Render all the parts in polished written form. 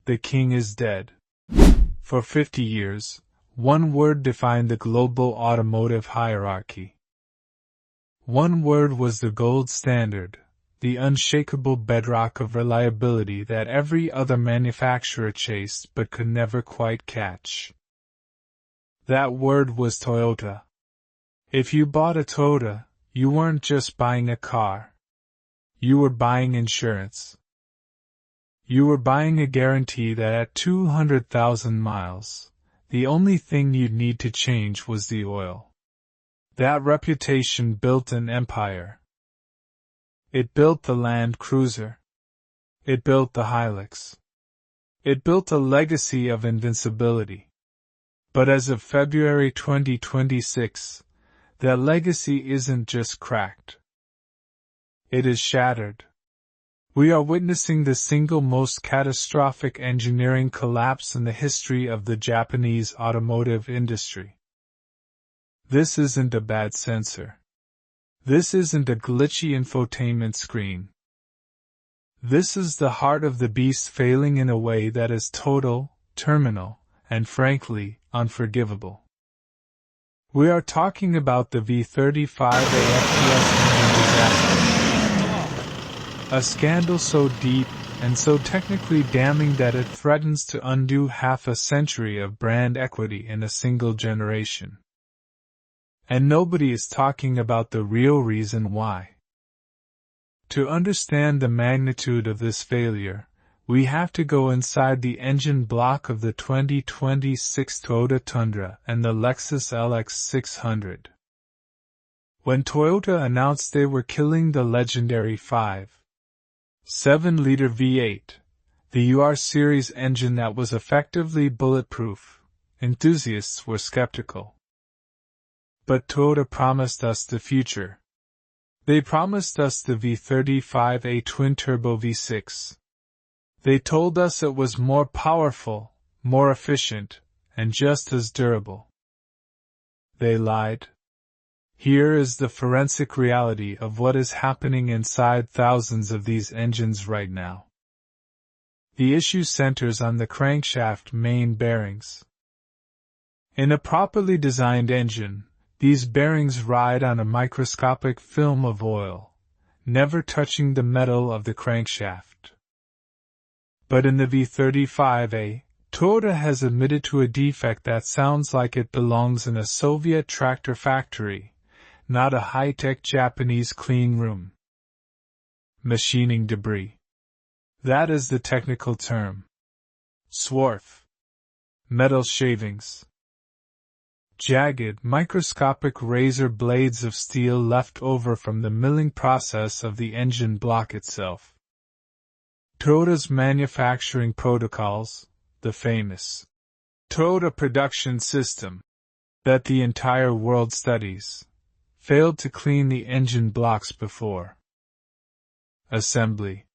the king is dead. For 50 years, one word defined the global automotive hierarchy. One word was the gold standard, the unshakable bedrock of reliability that every other manufacturer chased but could never quite catch. That word was Toyota. If you bought a Toyota, you weren't just buying a car. You were buying insurance. You were buying a guarantee that at 200,000 miles, the only thing you'd need to change was the oil. That reputation built an empire. It built the Land Cruiser. It built the Hilux. It built a legacy of invincibility. But as of February 2026, that legacy isn't just cracked. It is shattered. We are witnessing the single most catastrophic engineering collapse in the history of the Japanese automotive industry. This isn't a bad sensor. This isn't a glitchy infotainment screen. This is the heart of the beast failing in a way that is total, terminal, and frankly, unforgivable. We are talking about the V35A FPS engine disaster. A scandal so deep and so technically damning that it threatens to undo half a century of brand equity in a single generation. And nobody is talking about the real reason why. To understand the magnitude of this failure, we have to go inside the engine block of the 2026 Toyota Tundra and the Lexus LX600. When Toyota announced they were killing the legendary 5.7-liter V8, the UR series engine that was effectively bulletproof, enthusiasts were skeptical. But Toyota promised us the future. They promised us the V35A twin-turbo V6. They told us it was more powerful, more efficient, and just as durable. They lied. Here is the forensic reality of what is happening inside thousands of these engines right now. The issue centers on the crankshaft main bearings. In a properly designed engine, these bearings ride on a microscopic film of oil, never touching the metal of the crankshaft. But in the V35A, Toyota has admitted to a defect that sounds like it belongs in a Soviet tractor factory, not a high-tech Japanese clean room. Machining debris. That is the technical term. Swarf. Metal shavings. Jagged, microscopic razor blades of steel left over from the milling process of the engine block itself. Toyota's manufacturing protocols, the famous Toyota production system, that the entire world studies, failed to clean the engine blocks before assembly.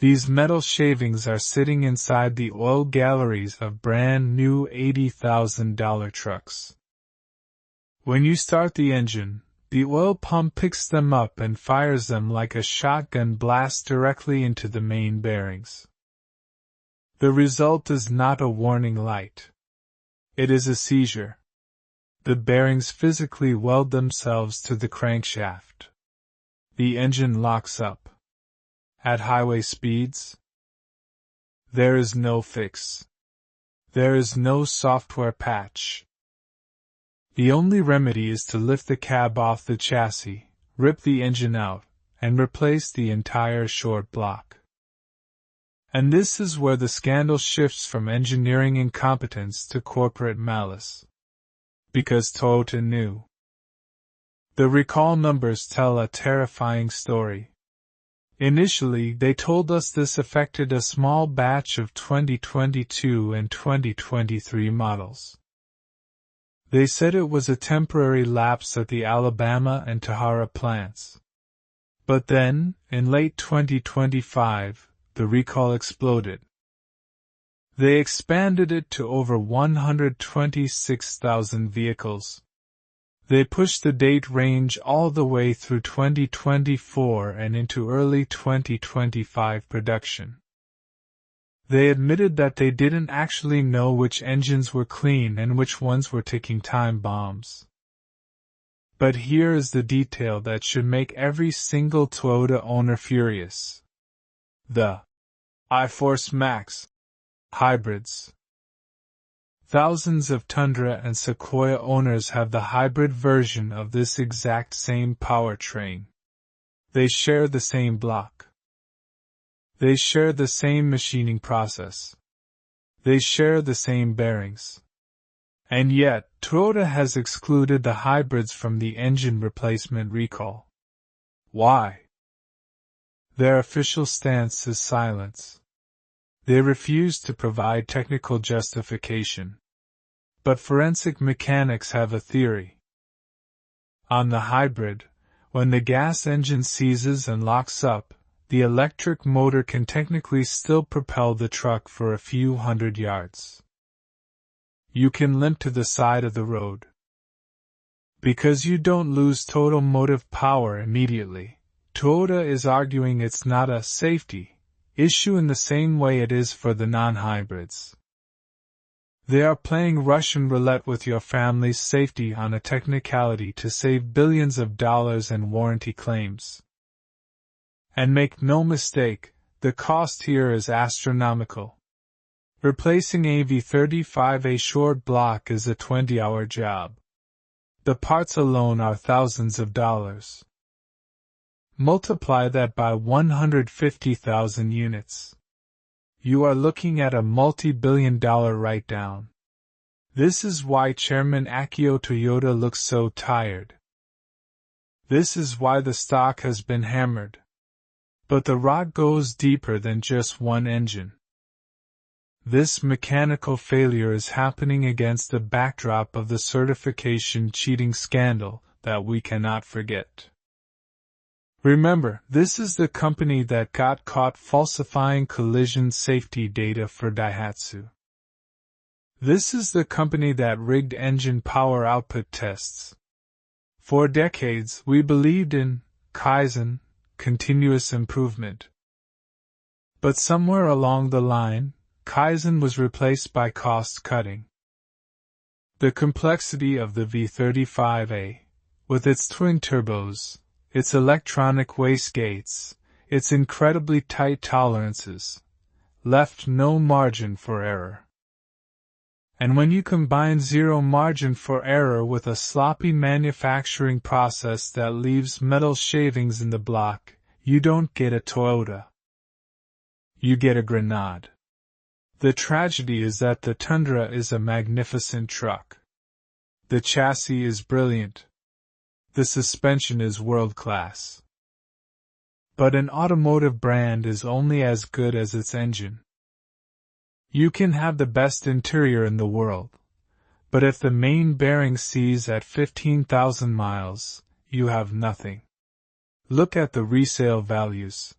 These metal shavings are sitting inside the oil galleries of brand new $80,000 trucks. When you start the engine, the oil pump picks them up and fires them like a shotgun blast directly into the main bearings. The result is not a warning light. It is a seizure. The bearings physically weld themselves to the crankshaft. The engine locks up. At highway speeds, there is no fix. There is no software patch. The only remedy is to lift the cab off the chassis, rip the engine out, and replace the entire short block. And this is where the scandal shifts from engineering incompetence to corporate malice. Because Toyota knew. The recall numbers tell a terrifying story. Initially, they told us this affected a small batch of 2022 and 2023 models. They said it was a temporary lapse at the Alabama and Tahara plants. But then, in late 2025, the recall exploded. They expanded it to over 126,000 vehicles. They pushed the date range all the way through 2024 and into early 2025 production. They admitted that they didn't actually know which engines were clean and which ones were ticking time bombs. But here is the detail that should make every single Toyota owner furious. The iForce Max hybrids. Thousands of Tundra and Sequoia owners have the hybrid version of this exact same powertrain. They share the same block. They share the same machining process. They share the same bearings. And yet, Toyota has excluded the hybrids from the engine replacement recall. Why? Their official stance is silence. They refuse to provide technical justification. But forensic mechanics have a theory. On the hybrid, when the gas engine seizes and locks up, the electric motor can technically still propel the truck for a few hundred yards. You can limp to the side of the road. Because you don't lose total motive power immediately, Toyota is arguing it's not a safety issue in the same way it is for the non-hybrids. They are playing Russian roulette with your family's safety on a technicality to save billions of dollars in warranty claims. And make no mistake, the cost here is astronomical. Replacing a V35A short block is a 20-hour job. The parts alone are thousands of dollars. Multiply that by 150,000 units. You are looking at a multi-billion-dollar write-down. This is why Chairman Akio Toyoda looks so tired. This is why the stock has been hammered. But the rot goes deeper than just one engine. This mechanical failure is happening against the backdrop of the certification cheating scandal that we cannot forget. Remember, this is the company that got caught falsifying collision safety data for Daihatsu. This is the company that rigged engine power output tests. For decades, we believed in Kaizen, continuous improvement. But somewhere along the line, Kaizen was replaced by cost cutting. The complexity of the V35A, with its twin turbos, its electronic wastegates, its incredibly tight tolerances, left no margin for error. And when you combine zero margin for error with a sloppy manufacturing process that leaves metal shavings in the block, you don't get a Toyota. You get a Grenade. The tragedy is that the Tundra is a magnificent truck. The chassis is brilliant. The suspension is world-class. But an automotive brand is only as good as its engine. You can have the best interior in the world, but if the main bearing seize at 15,000 miles, you have nothing. Look at the resale values.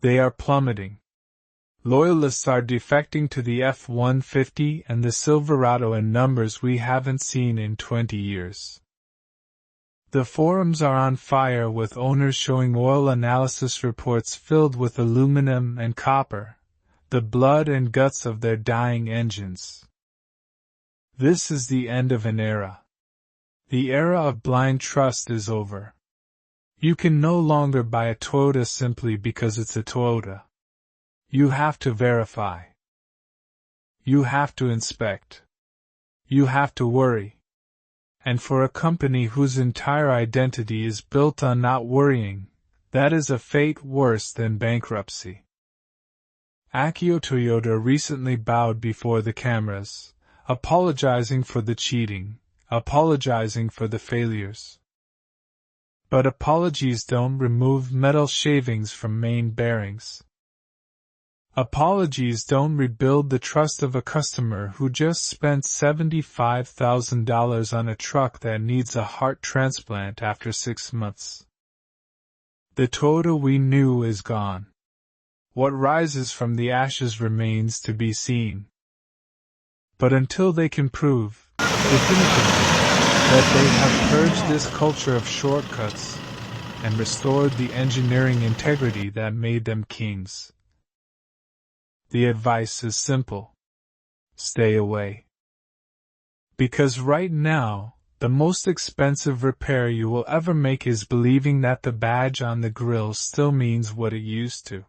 They are plummeting. Loyalists are defecting to the F-150 and the Silverado in numbers we haven't seen in 20 years. The forums are on fire with owners showing oil analysis reports filled with aluminum and copper, the blood and guts of their dying engines. This is the end of an era. The era of blind trust is over. You can no longer buy a Toyota simply because it's a Toyota. You have to verify. You have to inspect. You have to worry. And for a company whose entire identity is built on not worrying, that is a fate worse than bankruptcy. Akio Toyoda recently bowed before the cameras, apologizing for the cheating, apologizing for the failures. But apologies don't remove metal shavings from main bearings. Apologies don't rebuild the trust of a customer who just spent $75,000 on a truck that needs a heart transplant after 6 months. The Toyota we knew is gone. What rises from the ashes remains to be seen. But until they can prove, definitively, that they have purged this culture of shortcuts and restored the engineering integrity that made them kings, The advice is simple. Stay away. Because right now, the most expensive repair you will ever make is believing that the badge on the grille still means what it used to.